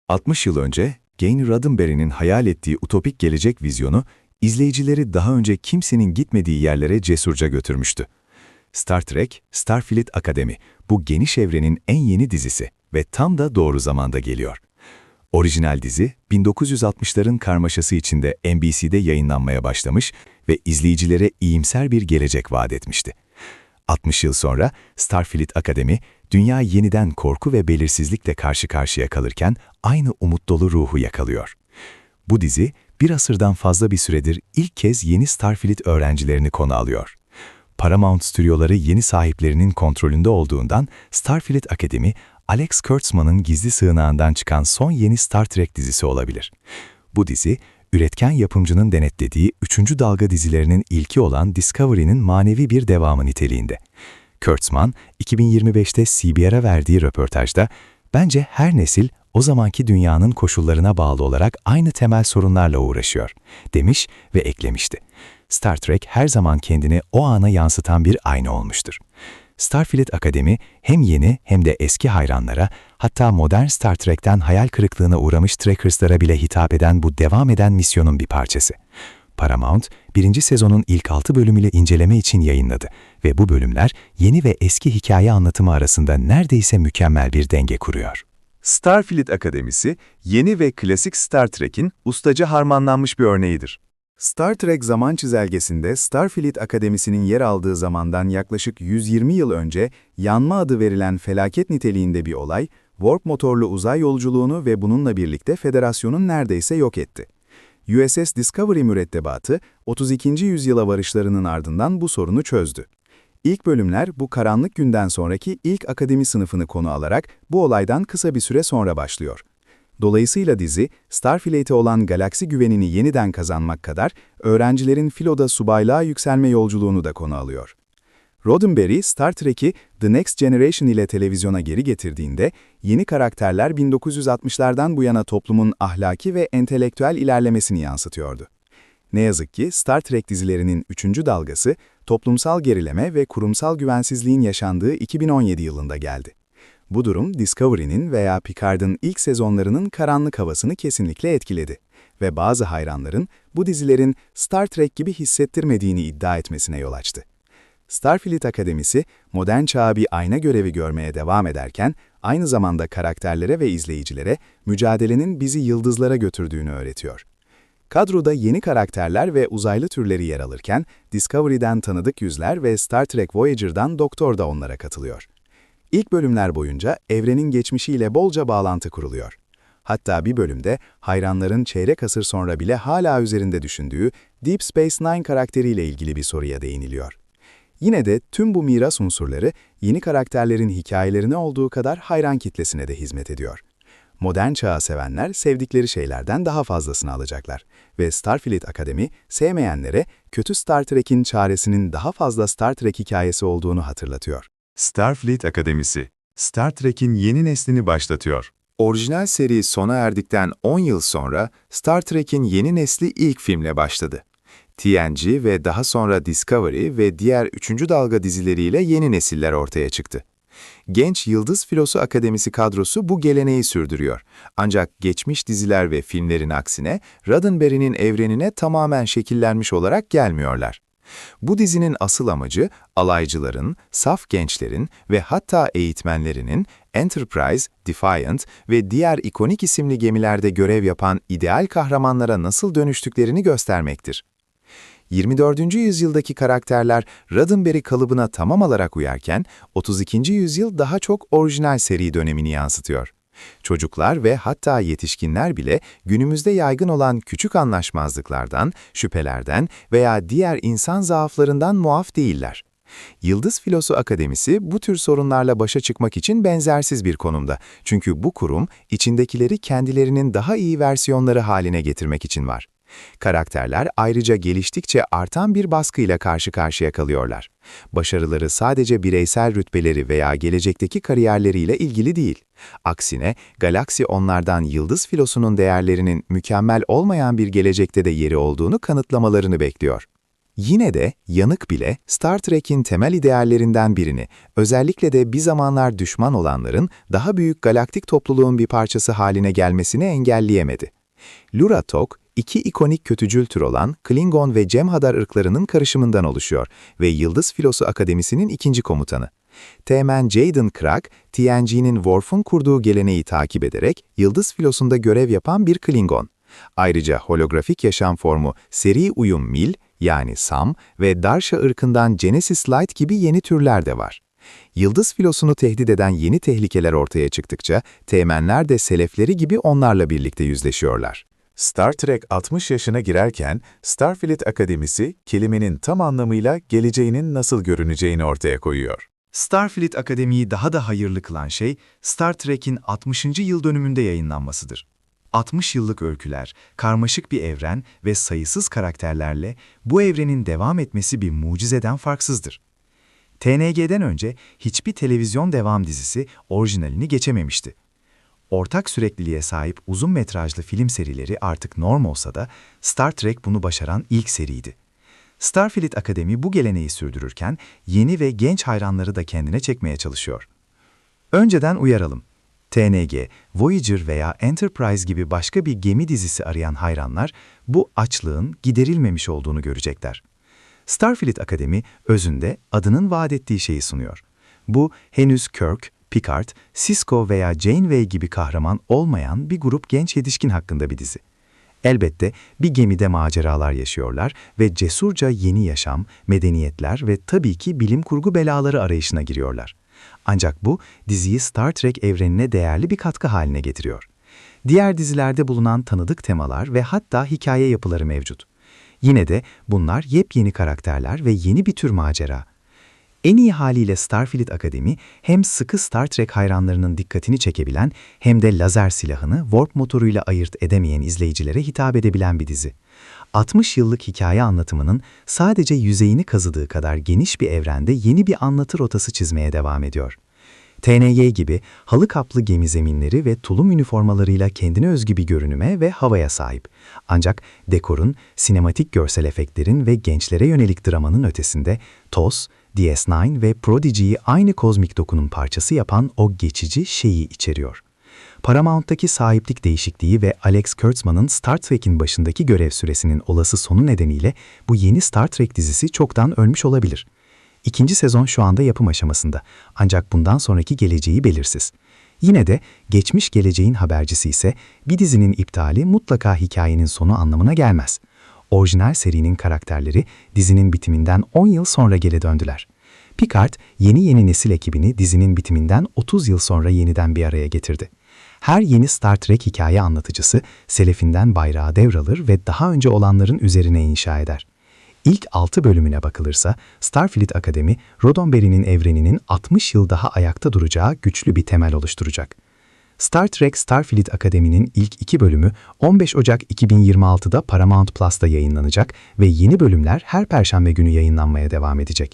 60 yıl önce Gene Roddenberry'nin hayal ettiği utopik gelecek vizyonu, izleyicileri daha önce kimsenin gitmediği yerlere cesurca götürmüştü. Star Trek, Starfleet Akademi, bu geniş evrenin en yeni dizisi ve tam da doğru zamanda geliyor. Orijinal dizi, 1960'ların karmaşası içinde NBC'de yayınlanmaya başlamış ve izleyicilere iyimser bir gelecek vaat etmişti. 60 yıl sonra Starfleet Akademi, dünya yeniden korku ve belirsizlikle karşı karşıya kalırken aynı umut dolu ruhu yakalıyor. Bu dizi, bir asırdan fazla bir süredir ilk kez yeni Starfleet öğrencilerini konu alıyor. Paramount stüdyoları yeni sahiplerinin kontrolünde olduğundan Starfleet Akademi, Alex Kurtzman'ın gizli sığınağından çıkan son yeni Star Trek dizisi olabilir. Bu dizi, üretken yapımcının denetlediği 3. dalga dizilerinin ilki olan Discovery'nin manevi bir devamı niteliğinde. Kurtzman, 2025'te CBR'a verdiği röportajda, "Bence her nesil o zamanki dünyanın koşullarına bağlı olarak aynı temel sorunlarla uğraşıyor," demiş ve eklemişti. Star Trek her zaman kendini o ana yansıtan bir ayna olmuştur. Starfleet Akademi hem yeni hem de eski hayranlara, hatta modern Star Trek'ten hayal kırıklığına uğramış Trekkers'lara bile hitap eden bu devam eden misyonun bir parçası. Paramount, 1. sezonun ilk 6 bölümüyle inceleme için yayınladı ve bu bölümler yeni ve eski hikaye anlatımı arasında neredeyse mükemmel bir denge kuruyor. Starfleet Akademisi, yeni ve klasik Star Trek'in ustaca harmanlanmış bir örneğidir. Star Trek zaman çizelgesinde Starfleet Akademisi'nin yer aldığı zamandan yaklaşık 120 yıl önce yanma adı verilen felaket niteliğinde bir olay, warp motorlu uzay yolculuğunu ve bununla birlikte Federasyon'un neredeyse yok etti. USS Discovery mürettebatı, 32. yüzyıla varışlarının ardından bu sorunu çözdü. İlk bölümler bu karanlık günden sonraki ilk akademi sınıfını konu alarak bu olaydan kısa bir süre sonra başlıyor. Dolayısıyla dizi, Starfleet'e olan galaksi güvenini yeniden kazanmak kadar öğrencilerin filoda subaylığa yükselme yolculuğunu da konu alıyor. Roddenberry, Star Trek'i The Next Generation ile televizyona geri getirdiğinde, yeni karakterler 1960'lardan bu yana toplumun ahlaki ve entelektüel ilerlemesini yansıtıyordu. Ne yazık ki Star Trek dizilerinin 3. dalgası, toplumsal gerileme ve kurumsal güvensizliğin yaşandığı 2017 yılında geldi. Bu durum, Discovery'nin veya Picard'ın ilk sezonlarının karanlık havasını kesinlikle etkiledi ve bazı hayranların bu dizilerin Star Trek gibi hissettirmediğini iddia etmesine yol açtı. Starfleet Akademisi, modern çağa bir ayna görevi görmeye devam ederken, aynı zamanda karakterlere ve izleyicilere mücadelenin bizi yıldızlara götürdüğünü öğretiyor. Kadroda yeni karakterler ve uzaylı türleri yer alırken, Discovery'den tanıdık yüzler ve Star Trek Voyager'dan Doktor da onlara katılıyor. İlk bölümler boyunca evrenin geçmişiyle bolca bağlantı kuruluyor. Hatta bir bölümde hayranların çeyrek asır sonra bile hala üzerinde düşündüğü Deep Space Nine karakteriyle ilgili bir soruya değiniliyor. Yine de tüm bu miras unsurları yeni karakterlerin hikayelerine olduğu kadar hayran kitlesine de hizmet ediyor. Modern çağı sevenler sevdikleri şeylerden daha fazlasını alacaklar ve Starfleet Akademi sevmeyenlere kötü Star Trek'in çaresinin daha fazla Star Trek hikayesi olduğunu hatırlatıyor. Starfleet Akademisi, Star Trek'in yeni neslini başlatıyor. Orijinal seri sona erdikten 10 yıl sonra Star Trek'in yeni nesli ilk filmle başladı. TNG ve daha sonra Discovery ve diğer 3. dalga dizileriyle yeni nesiller ortaya çıktı. Genç Yıldız Filosu Akademisi kadrosu bu geleneği sürdürüyor. Ancak geçmiş diziler ve filmlerin aksine Roddenberry'nin evrenine tamamen şekillenmiş olarak gelmiyorlar. Bu dizinin asıl amacı, alaycıların, saf gençlerin ve hatta eğitmenlerinin Enterprise, Defiant ve diğer ikonik isimli gemilerde görev yapan ideal kahramanlara nasıl dönüştüklerini göstermektir. 24. yüzyıldaki karakterler Roddenberry kalıbına tamam olarak uyarken, 32. yüzyıl daha çok orijinal seri dönemini yansıtıyor. Çocuklar ve hatta yetişkinler bile günümüzde yaygın olan küçük anlaşmazlıklardan, şüphelerden veya diğer insan zaaflarından muaf değiller. Yıldız Filosu Akademisi bu tür sorunlarla başa çıkmak için benzersiz bir konumda. Çünkü bu kurum içindekileri kendilerinin daha iyi versiyonları haline getirmek için var. Karakterler ayrıca geliştikçe artan bir baskıyla karşı karşıya kalıyorlar. Başarıları sadece bireysel rütbeleri veya gelecekteki kariyerleriyle ilgili değil. Aksine, galaksi onlardan Yıldız Filosu'nun değerlerinin mükemmel olmayan bir gelecekte de yeri olduğunu kanıtlamalarını bekliyor. Yine de yanık bile Star Trek'in temel ideallerinden birini, özellikle de bir zamanlar düşman olanların daha büyük galaktik topluluğun bir parçası haline gelmesini engelleyemedi. Lura Tok, iki ikonik kötücül tür olan Klingon ve Jem'Hadar ırklarının karışımından oluşuyor ve Yıldız Filosu Akademisi'nin ikinci komutanı. Teğmen Jaden Krak, TNG'nin Worf'un kurduğu geleneği takip ederek Yıldız Filosu'nda görev yapan bir Klingon. Ayrıca holografik yaşam formu seri uyum Mil, yani Sam ve Darsha ırkından Genesis Light gibi yeni türler de var. Yıldız Filosu'nu tehdit eden yeni tehlikeler ortaya çıktıkça, teğmenler de selefleri gibi onlarla birlikte yüzleşiyorlar. Star Trek 60 yaşına girerken, Starfleet Akademisi, kelimenin tam anlamıyla geleceğinin nasıl görüneceğini ortaya koyuyor. Starfleet Akademi'yi daha da hayırlı kılan şey, Star Trek'in 60. yıl dönümünde yayınlanmasıdır. 60 yıllık öyküler, karmaşık bir evren ve sayısız karakterlerle bu evrenin devam etmesi bir mucizeden farksızdır. TNG'den önce hiçbir televizyon devam dizisi orijinalini geçememişti. Ortak sürekliliğe sahip uzun metrajlı film serileri artık norm olsa da Star Trek bunu başaran ilk seriydi. Starfleet Akademi bu geleneği sürdürürken yeni ve genç hayranları da kendine çekmeye çalışıyor. Önceden uyaralım. TNG, Voyager veya Enterprise gibi başka bir gemi dizisi arayan hayranlar bu açlığın giderilmemiş olduğunu görecekler. Starfleet Akademi özünde adının vaat ettiği şeyi sunuyor. Bu henüz Kirk, Picard, Sisko veya Janeway gibi kahraman olmayan bir grup genç yetişkin hakkında bir dizi. Elbette bir gemide maceralar yaşıyorlar ve cesurca yeni yaşam, medeniyetler ve tabii ki bilim kurgu belaları arayışına giriyorlar. Ancak bu, diziyi Star Trek evrenine değerli bir katkı haline getiriyor. Diğer dizilerde bulunan tanıdık temalar ve hatta hikaye yapıları mevcut. Yine de bunlar yepyeni karakterler ve yeni bir tür macera. En iyi haliyle Starfleet Akademi hem sıkı Star Trek hayranlarının dikkatini çekebilen hem de lazer silahını warp motoruyla ayırt edemeyen izleyicilere hitap edebilen bir dizi. 60 yıllık hikaye anlatımının sadece yüzeyini kazıdığı kadar geniş bir evrende yeni bir anlatı rotası çizmeye devam ediyor. TNG gibi halı kaplı gemi zeminleri ve tulum üniformalarıyla kendine özgü bir görünüme ve havaya sahip. Ancak dekorun, sinematik görsel efektlerin ve gençlere yönelik dramanın ötesinde TOS, DS9 ve Prodigy'yi aynı kozmik dokunun parçası yapan o geçici şeyi içeriyor. Paramount'taki sahiplik değişikliği ve Alex Kurtzman'ın Star Trek'in başındaki görev süresinin olası sonu nedeniyle bu yeni Star Trek dizisi çoktan ölmüş olabilir. İkinci sezon şu anda yapım aşamasında, ancak bundan sonraki geleceği belirsiz. Yine de geçmiş geleceğin habercisi ise bir dizinin iptali mutlaka hikayenin sonu anlamına gelmez. Orijinal serinin karakterleri dizinin bitiminden 10 yıl sonra geri döndüler. Picard, yeni nesil ekibini dizinin bitiminden 30 yıl sonra yeniden bir araya getirdi. Her yeni Star Trek hikaye anlatıcısı, selefinden bayrağı devralır ve daha önce olanların üzerine inşa eder. İlk 6 bölümüne bakılırsa, Starfleet Akademi, Roddenberry'nin evreninin 60 yıl daha ayakta duracağı güçlü bir temel oluşturacak. Star Trek Starfleet Akademi'nin ilk 2 bölümü 15 Ocak 2026'da Paramount Plus'ta yayınlanacak ve yeni bölümler her Perşembe günü yayınlanmaya devam edecek.